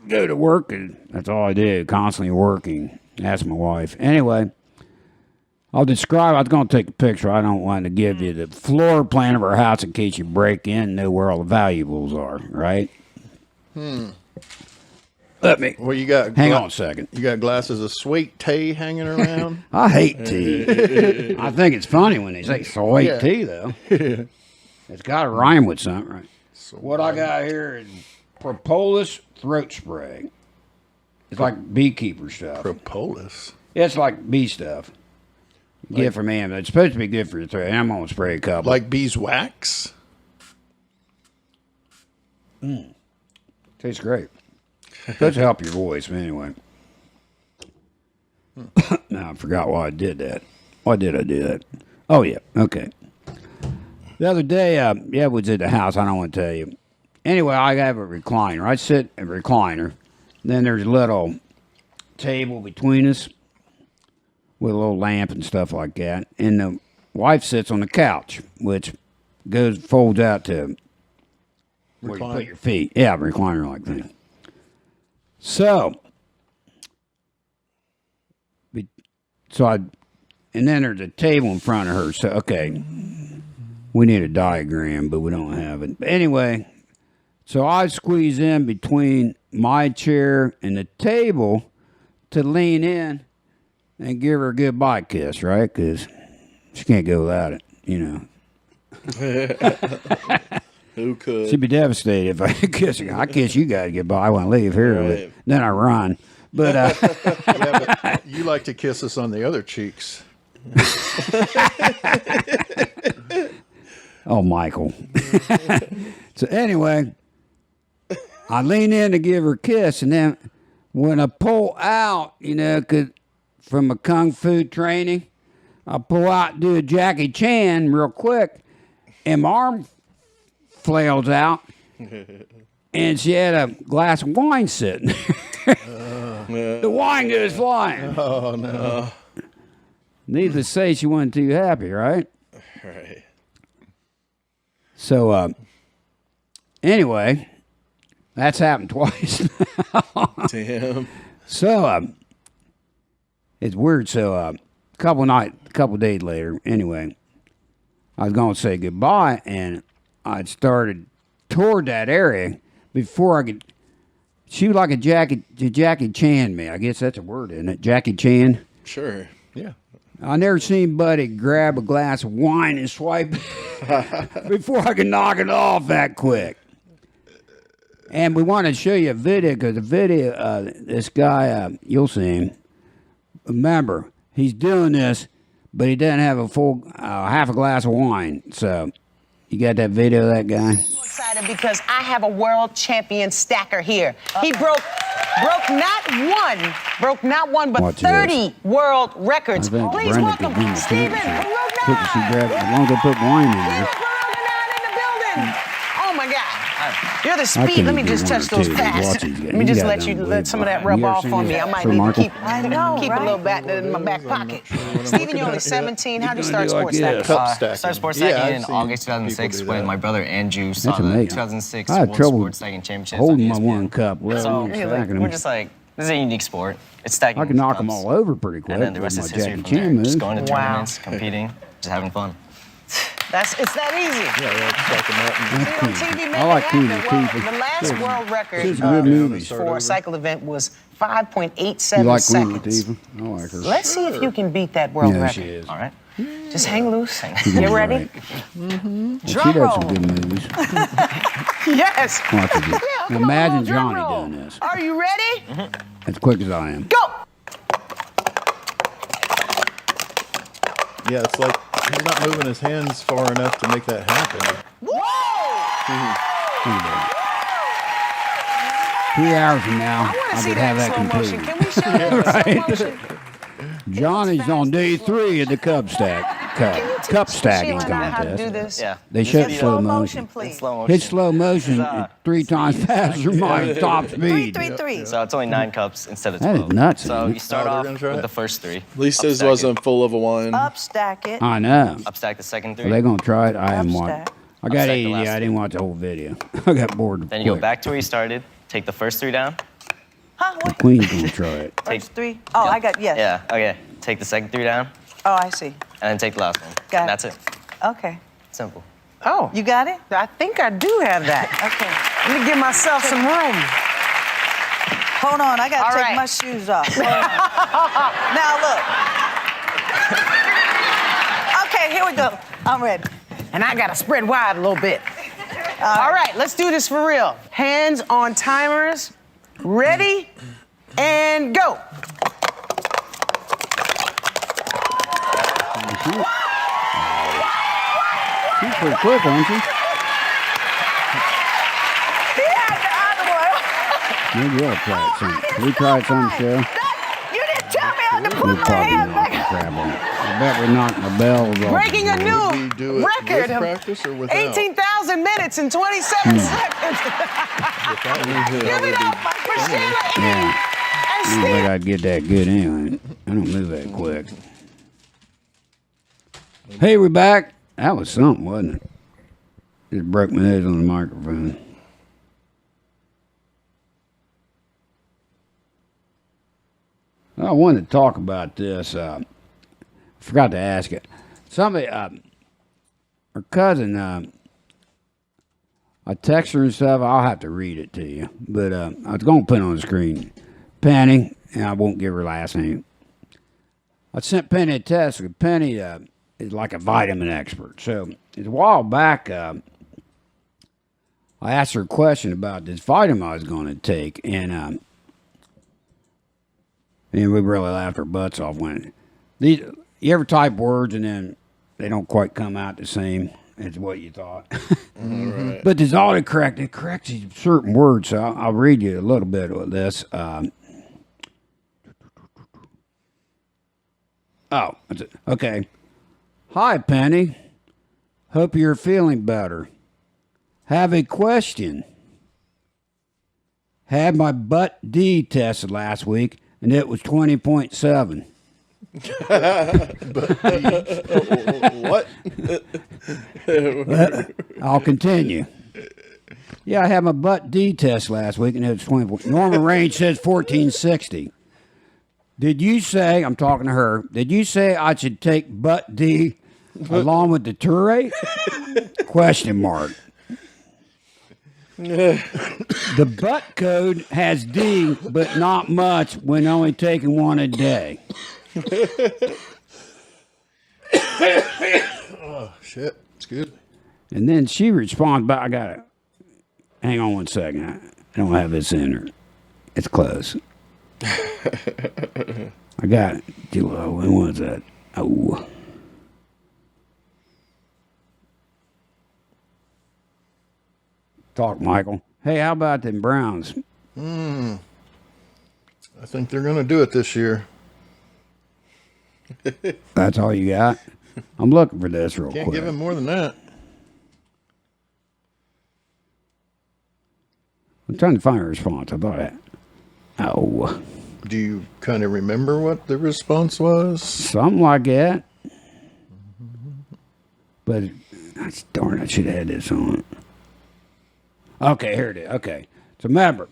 go to work, and that's all I did, constantly working. Asked my wife. Anyway, I'll describe. I was going to take a picture. I don't want to give you the floor plan of our house in case you break in and know where all the valuables are, right? Let me. Well, you got Hang on a second. You got glasses of sweet tea hanging around. I hate tea. I think it's funny when they say sweet Yeah. tea, though. It's got to rhyme with something, right? What I got here is propolis throat spray. It's like beekeeper stuff. Propolis. It's like bee stuff. Get it from him. It's supposed to be good for your throat. I'm going to spray a couple. Like beeswax. Tastes great. Supposed to help your voice, but anyway. Now I forgot why I did that. Why did I do that? Oh, yeah. Okay. The other day, I was at the house. I don't want to tell you. Anyway, I have a recliner. I sit in a recliner. Then there's a little table between us with a little lamp and stuff like that. And the wife sits on the couch, which folds out to where you put your feet. Yeah, recliner like thing. So, and then there's a table in front of her. So, okay, we need a diagram, but we don't have it. But anyway, so I squeeze in between my chair and the table to lean in and give her a goodbye kiss, right? Because she can't go without it, you know. Who could? She'd be devastated if I kiss her. I kiss you guys goodbye. I want to leave here, Right. but then I run. But Yeah, but you like to kiss us on the other cheeks. oh, Michael. So anyway, I lean in to give her a kiss, and then when I pull out, you know, 'cause from a kung fu training, I pull out and do a Jackie Chan real quick, and my arm flails out, and she had a glass of wine sitting there. The wine goes flying. Oh, no. Needless to say, she wasn't too happy, right? Right. So, anyway, that's happened twice. Damn. So, it's weird. So, a couple days later, anyway, I was going to say goodbye, and I started toward that area before I could. She was like a Jackie Chan me. I guess that's a word, isn't it? Jackie Chan. Sure. Yeah. I never seen Buddy grab a glass of wine and swipe before I could knock it off that quick. And we want to show you a video because the video, this guy, you'll see him. Remember, he's doing this, but he doesn't have a full half a glass of wine. So, you got that video of that guy? Excited because I have a world champion stacker here. He broke not one, but Watch 30 this. world records. I think Please Brenda welcome could win the Stephen championship. Perugna. Quick as she grabbed, as long as they put wine in there. Stephen Perugna in the building. Oh my God. You're the I speed. couldn't Let me do just one touch or those two. fast. Watch these guys. Let me You just guys let you don't let some of that believe rub it. You ever off seen on me. this I might Sir need to Michael? keep I know, keep a right? little back in my back pocket. Stephen, you're only 17. How do you start gonna do like sports this. stacking? Cup stacking. Started sports Yeah, stacking I've in seen August people 2006 do when that. my brother Andrew saw That's the amazing. 2006 I had World trouble Sports Stacking Championships holding on my ESPN. one cup, let So alone hey, stacking we're them. just like, this is a unique sport. It's stacking. I can knock them cups. all over pretty quick And then the with rest my is history Jackie from there. Chan moves. Just going to Wow. tournaments, competing, just having fun. It's that easy. Yeah, yeah, stack 'em up and- See it on TV, make I like it Cooney happen. Keeper. Well, the last world record She's good movies. for a cycle event was You 5.87 like Queen seconds. Latifah? I like her. Let's see if you can beat that world Yeah, record. she is. All right. Just hang loose. She's You all ready? right. She Drum does roll. some good movies. Yes. Watch her do- Yeah, come on, Imagine little drum Johnny roll. doing this Are you ready? as quick as I am. Go. Yeah, it's like he's not moving his hands far enough to make that happen. Whoa! 3 hours from now, I want to I see could have that that slow motion. completed. Can we show that in slow motion? Johnny's on day 3 of the cup Teach stacking Sheila and I how to do contest. this. Yeah. They showed Slow slow motion, motion. please. Slow motion. Hit slow motion 3 times faster than my top Three, speed. three, three. So it's only 9 cups instead of That 12. is nuts, So isn't it? you start Oh, they're off gonna try with it? the first 3. At least his Upstack it. wasn't full of a wine. Up, stack it. I know. Upstack the second 3. Are they going to try it? I haven't watched. Upstack. I got Upstack the ADD. last I didn't watch the whole video. I got bored. Then you go quick. back to where you started. Take the first 3 down. Huh? What? Queen's going to try it. Take, First 3? Oh, I got, yes. yeah, okay. Take the second 3 down, Oh, I see. and then take the last one. Got And it. that's it. Okay. Simple. Oh, You got it? I think I do have that. Okay. Let me give myself some room. Hold on, I got All to take right. my shoes off. Hold on. Now look. Okay, here we go. I'm ready. And I got to spread wide a little bit. All right, let's do this for real. Hands on timers. Ready? And go. She's pretty quick, aren't she? He had the other one. Maybe I'll try it some. Can we try it some, show? You didn't tell me I had to We're put my probably hand knocking back. crap on it. I bet we're knocking the bells off. Breaking a Would we new do it record with of practice or without? 18,000 minutes and 27 seconds. Give it up for Sheila Yeah. and I don't Steve. think I'd get that good anyway. I don't move that quick. Hey, we're back. That was something, wasn't it? Just broke my nose on the microphone. I wanted to talk about this. forgot to ask it. Somebody, her cousin, I text her and stuff. I'll have to read it to you. But I was going to put it on the screen. Penny, and I won't give her last name. I sent Penny a text. Penny is like a vitamin expert. So a while back, I asked her a question about this vitamin I was going to take. And we really laughed our butts off when you ever type words and then they don't quite come out the same as what you thought. Right. But there's autocorrect. It corrects these certain words. So I'll read you a little bit of this. Okay. Hi, Penny. Hope you're feeling better. Have a question. Had my butt D tested last week, and it was 20.7. What? I'll continue. Yeah, I had my butt D test last week, and it was 20. Normal range says 1460. Did you say, I'm talking to her, did you say I should take butt D along with the Tourette? Question mark. The butt code has D, but not much when only taking one a day. Oh, shit. It's good. And then she responds back. I got it. Hang on one second. I don't have this in her. It's close. I got it. When was that? Oh. Talk, Michael. Hey, how about them Browns? I think they're going to do it this year. That's all you got? I'm looking for this real Can't quick. give him more than that. I'm trying to find a response. I thought that. Oh. Do you kind of remember what the response was? Something like that. But, darn, I should have had this on. Okay, here it is. Okay. So remember,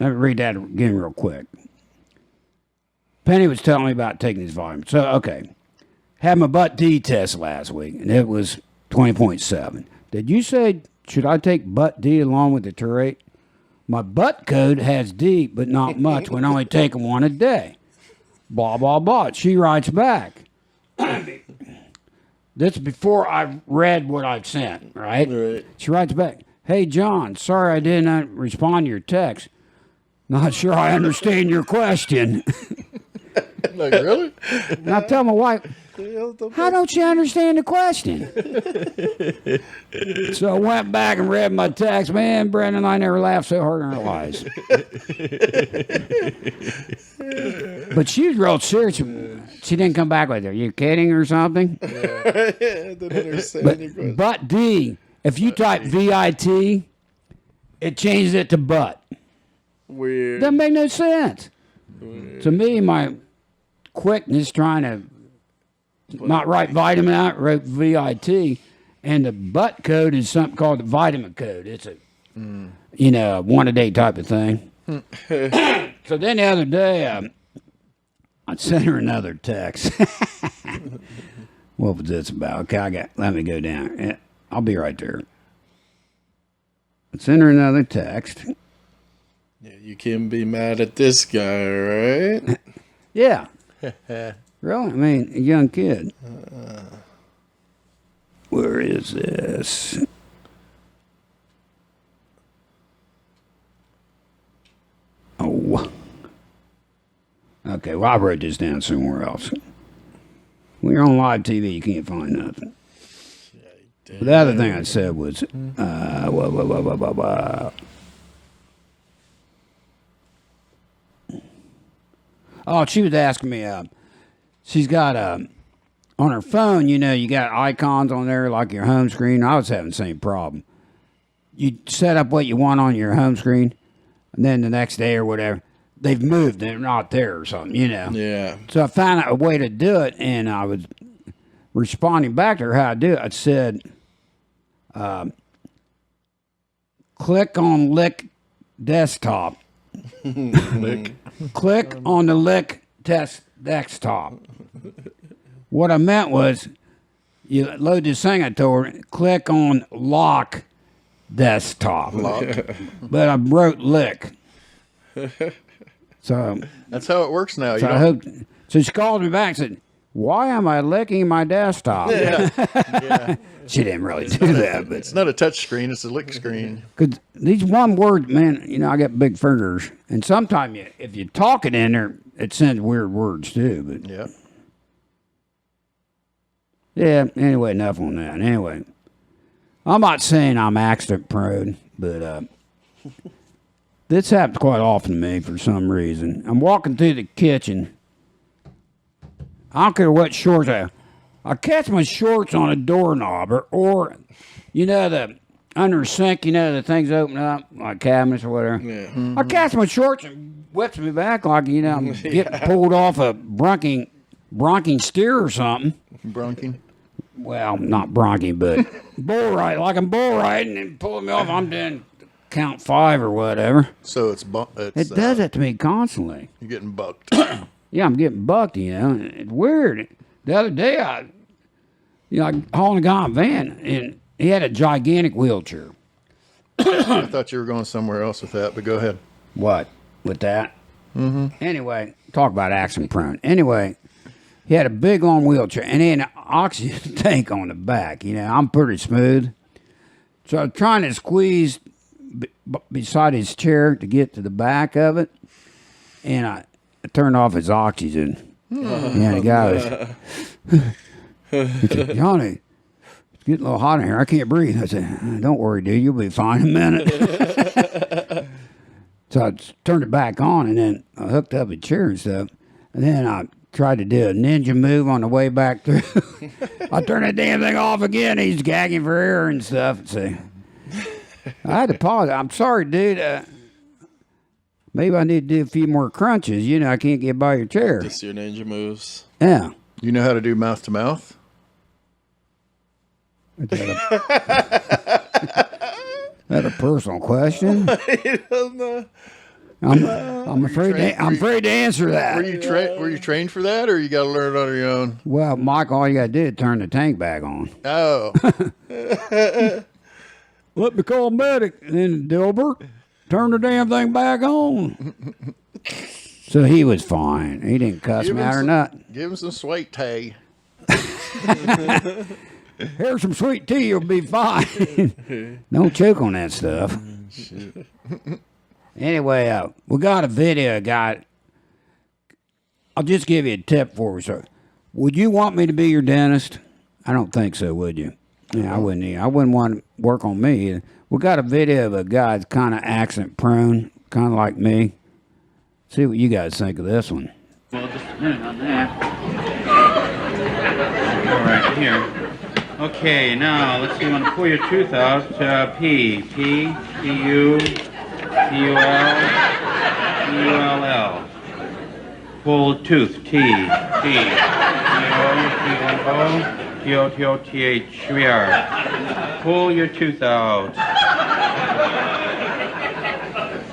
let me read that again real quick. Penny was telling me about taking these vitamins. So, okay. Had my butt D test last week, and it was 20.7. Did you say, should I take butt D along with the Tourette? My butt code has D, but not much when only taking one a day. Blah, blah, blah. She writes back. This is before I read what I've sent, right? Right. She writes back, hey, John, sorry I didn't respond to your text. Not sure I understand your question. Like, really? And I tell my wife, how don't you understand the question? So I went back and read my text. Man, Brenda and I never laughed so hard in our lives. But she was real serious. She didn't come back with, are you kidding or something? I don't understand your question. But D, if you type VIT, it changes it to butt. Weird. Doesn't make no sense. To me, my quickness trying to not write vitamin out, wrote VIT, and the butt code is something called the vitamin code. It's a, one a day type of thing. So then the other day, I sent her another text. What was this about? Okay, let me go down. I'll be right there. I sent her another text. Yeah, you can't be mad at this guy, right? Yeah. Really? I mean, a young kid. Where is this? Oh. Okay, well, I wrote this down somewhere else. When you're on live TV, you can't find nothing. But the other thing I said was, oh, she was asking me, she's got, on her phone, you got icons on there like your home screen. I was having the same problem. You set up what you want on your home screen, and then the next day or whatever, they've moved. They're not there or something, Yeah. So I found out a way to do it, and I was responding back to her how to do it. I said, click on Lick Desktop. Click on the Lick Desktop. What I meant was, you load this thing, I told her, click on lock desktop. But I wrote lick. So That's how it works now. So You I don't- hope. So she called me back and said, "Why am I licking my desktop?" yeah. She didn't really do that, but It's not a touch screen, it's a lick screen. because these one words, man, I got big fingers, and sometimes if you talk it in there, it sends weird words too. But Yeah. yeah, anyway, enough on that. Anyway, I'm not saying I'm accident prone, but this happens quite often to me for some reason. I'm walking through the kitchen. I don't care what shorts I catch my shorts on a doorknob or the under sink, the things open up like cabinets or whatever. Yeah. I catch my shorts and whips me back like I'm getting pulled off a bronking steer or something. Bronking. Well, not bronking, but bull riding, like I'm bull riding and pulling me off. I'm doing count 5 or whatever. So it's It does that to me constantly. You're getting bucked. Yeah, I'm getting bucked, It's weird. The other day, I hauling a guy in a van, and he had a gigantic wheelchair. I thought you were going somewhere else with that, but go ahead. What? With that? Mm-hmm. Anyway, talk about accident prone. Anyway, he had a big, long wheelchair, and he had an oxygen tank on the back. I'm pretty smooth. So I was trying to squeeze beside his chair to get to the back of it, and I turned off his oxygen. Yeah, the guy he said, "Johnny, it's getting a little hot in here. I can't breathe." I said, "Don't worry, dude. You'll be fine in a minute." So I turned it back on, and then I hooked up a chair and stuff. And then I tried to do a ninja move on the way back through. I turned that damn thing off again. He's gagging for air and stuff. So I had to pause. I'm sorry, dude. Maybe I need to do a few more crunches. I can't get by your chair. Just your ninja moves. Yeah. You know how to do mouth to mouth? Is that a personal question? I'm afraid to answer that. Were you trained for that, or you got to learn it on your own? Well, Mike, all you got to do is turn the tank back on. Oh, Let me call a medic. And then Dilbert, turn the damn thing back on. So he was fine. He didn't cuss me out or nothing. Give him some sweet tea. Here's some sweet tea. You'll be fine. Don't choke on that stuff. Anyway, we got a video, guy. I'll just give you a tip for you, sir. Would you want me to be your dentist? I don't think so, would you? Yeah, I wouldn't either. I wouldn't want to work on me either. We got a video of a guy that's kind of accident prone, kind of like me. See what you guys think of this one. Well, just a minute on that. All right, here. Okay, now let's see. You want to pull your tooth out. P, P-U, P-U-L, P-U-L-L. Pull tooth. T, T-O-T-O-O, T-O-T-O-T-H. Here we are. Pull your tooth out.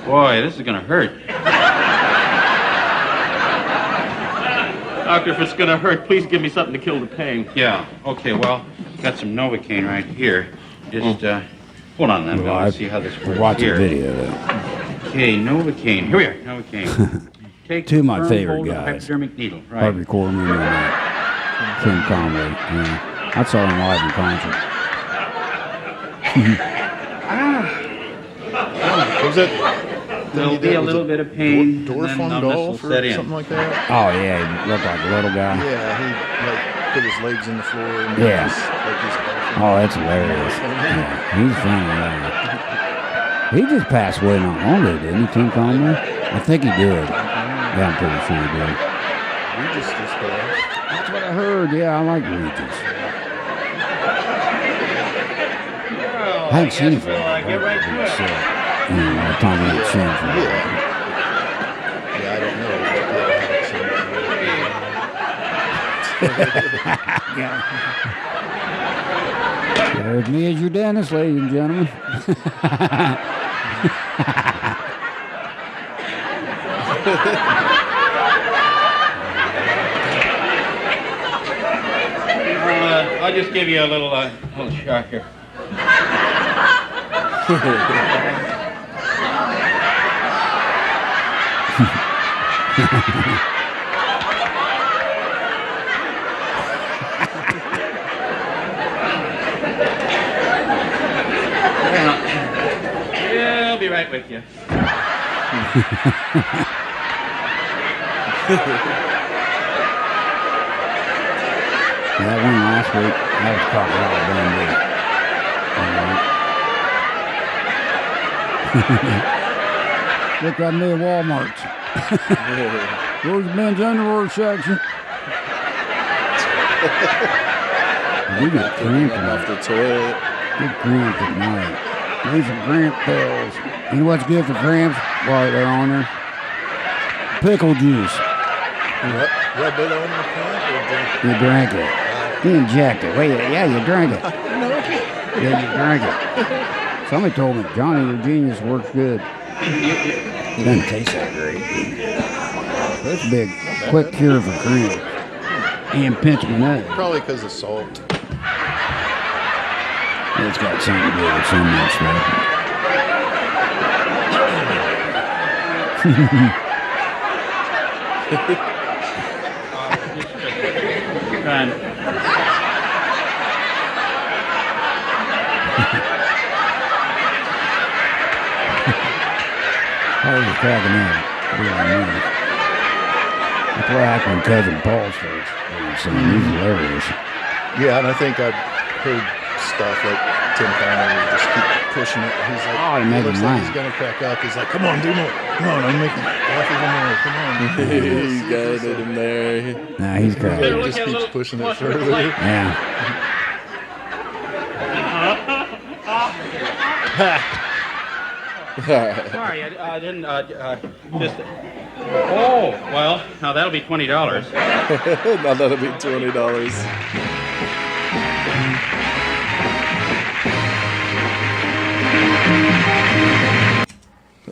Boy, this is going to hurt. Doctor, if it's going to hurt, please give me something to kill the pain. Yeah, okay, well, got some Novocaine right here. Just, hold on then, Bill. Let's see how this works Watch here. the video, though. Okay, Novocaine. Here we are, Novocaine. Take Two of my firm favorite hold of guys. Hypodermic needle, right? Harvey Korman and Tim Conway. Yeah. I saw him live in concert. Was that? There'll be a little bit of pain, and then numbness will Dorfundolf set or in. something like that? Oh, yeah, he looked like a little guy. Yeah, he like put his legs in the floor. And Yeah. he's Oh, that's hilarious. Yeah, he's funny. Yeah. He just passed away not long ago, didn't he, Tim Conway? I think he did. Yeah, I'm pretty sure he did. Regis just passed. That's what I heard. Yeah, I like Regis. I haven't seen him for a while. Get right to it. By the time we get seen for a while. Yeah, I don't know. There's me as your dentist, ladies and gentlemen. I'll just give you a little shot here. Yeah, I'll be right with you. That one last week, that was caught out of Look like me at Walmart. Where's the men's underwear section? We get cramp Off the toilet. Get cramp at night. Need some cramp pills. You know what's good for cramps while they're on there? Pickle juice. Rub it on your cramp or drink it? You drink it. You inject it. Wait, yeah, you drink it. Yeah, you drink it. Somebody told me Johnny your Genius works good. It doesn't taste that great. That's a big, quick cure for cramp. And pinch my nose. Probably because of salt. It's got something to do with some of that Fine. I was cracking up. That's what happened when Cousin Paul starts doing something. He's hilarious. Yeah, and I think I've heard stuff like Tim Conner just keep pushing it. He's like, Oh, he made looks him like laugh. he's gonna crack up. He's like, come on, do more. Come on, I'm making laugh even more. Come on. He's got it in there. Nah, he's cracking He up. just keeps pushing it Watch her further. play. Yeah. Sorry, I didn't, just... Oh, well, now that'll be $20. Now that'll be $20.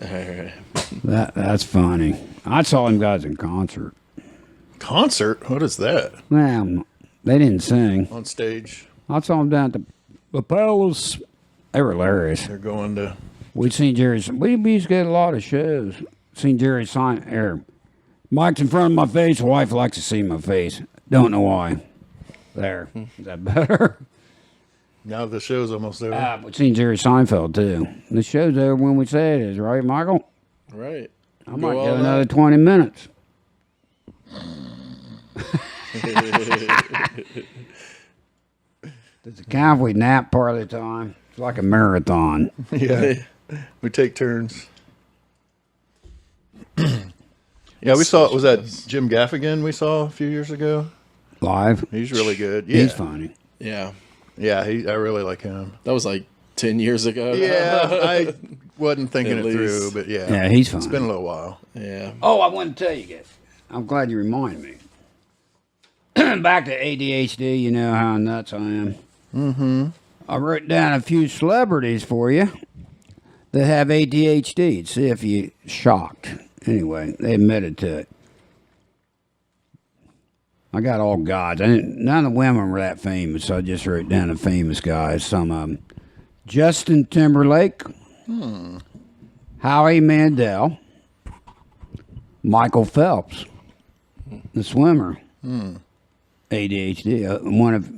Alright. That's funny. I saw them guys in concert. Concert? What is that? Well, they didn't sing. On stage, I saw them down at the Palace. They were hilarious. they're going to. We'd seen Jerry. We used to get a lot of shows. Seen Jerry sign air. Mike's in front of my face. Wife likes to see my face. Don't know why. There. Is that better? Now the show's almost over. We've seen Jerry Seinfeld too. The show's over when we say it is, right, Michael? Right. I might go another 20 minutes. Does it count if we nap part of the time? It's like a marathon. Yeah, we take turns. Yeah, we saw. Was that Jim Gaffigan we saw a few years ago? Live. He's really good. Yeah, He's funny. Yeah. Yeah, I really like him. That was like 10 years ago. Yeah, I wasn't thinking At it through, least. but yeah. Yeah, he's funny. It's been a little while. Yeah. Oh, I wanted to tell you guys. I'm glad you reminded me. Back to ADHD, you know how nuts I am. Mm-hmm. I wrote down a few celebrities for you that have ADHD. See if you're shocked. Anyway, they admitted to it. I got all gods. None of the women were that famous, so I just wrote down the famous guys. Some of them. Justin Timberlake. Howie Mandel. Michael Phelps, the swimmer. ADHD. One of,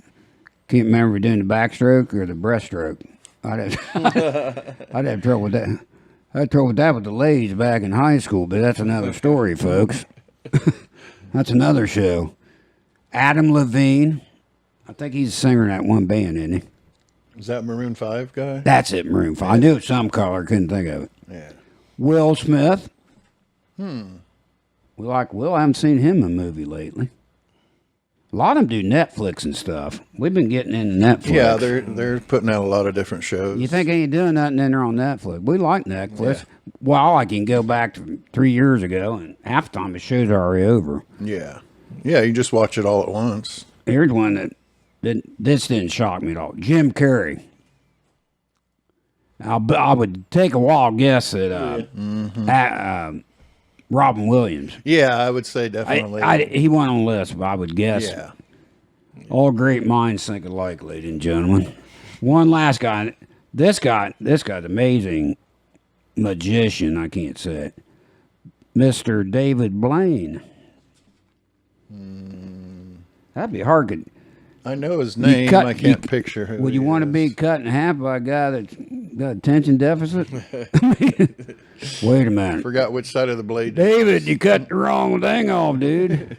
can't remember doing the backstroke or the breaststroke. I'd have trouble with that. I had trouble with that with the ladies back in high school, but that's another story, folks. That's another show. Adam Levine. I think he's a singer in that one band, isn't he? Is that Maroon 5 guy? That's it, Maroon 5. I knew it was some color, couldn't think of it. Yeah. Will Smith. We like Will. I haven't seen him in a movie lately. A lot of them do Netflix and stuff. We've been getting into Netflix. Yeah, they're putting out a lot of different shows. You think ain't doing nothing, then they're on Netflix. We like Netflix. Yeah. Well, I can go back to 3 years ago, and half the time the show's already over. Yeah. Yeah, you just watch it all at once. Here's one this didn't shock me at all. Jim Carrey. I would take a wild guess at Robin Williams. Yeah, I would say definitely. He went on the list, but I would guess. Yeah. All great minds think alike, ladies and gentlemen. One last guy. This guy's amazing magician. I can't say it. Mr. David Blaine. That'd be hard. I know his name. I can't picture who. Would you want to be cut in half by a guy that's got attention deficit? Wait a minute. Forgot which side of the blade. David, you cut the wrong thing off, dude.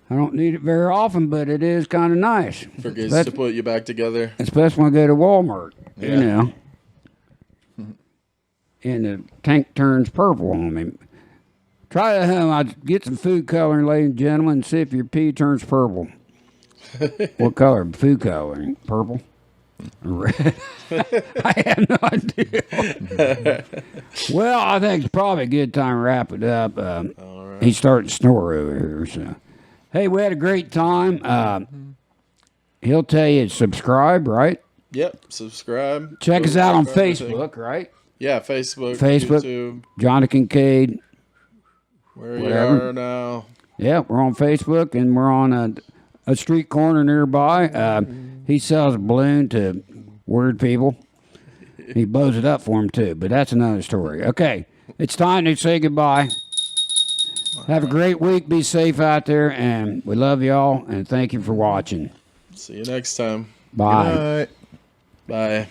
I don't need it very often, but it is kind of nice. Forgets to put you back together. Especially when I go to Walmart, Yeah. you know. And the tank turns purple on me. Try it at home. I'll get some food coloring, ladies and gentlemen, and see if your pee turns purple. What color? Food coloring. Purple? Red? I have no idea. Well, I think it's probably a good time to wrap it up. All right. He's starting to snore over here. So, hey, we had a great time. He'll tell you to subscribe, right? Yep. Subscribe. Check us out on Facebook, right? Yeah, Facebook, YouTube, Johnny Kinkade. where whatever. you are now. Yeah, we're on Facebook, and we're on a street corner nearby. He sells a balloon to weird people. He blows it up for them, too, but that's another story. Okay, it's time to say goodbye. Have a great week. Be safe out there, and we love y'all, and tk you for watching. See you next time. Bye. Good night. Bye.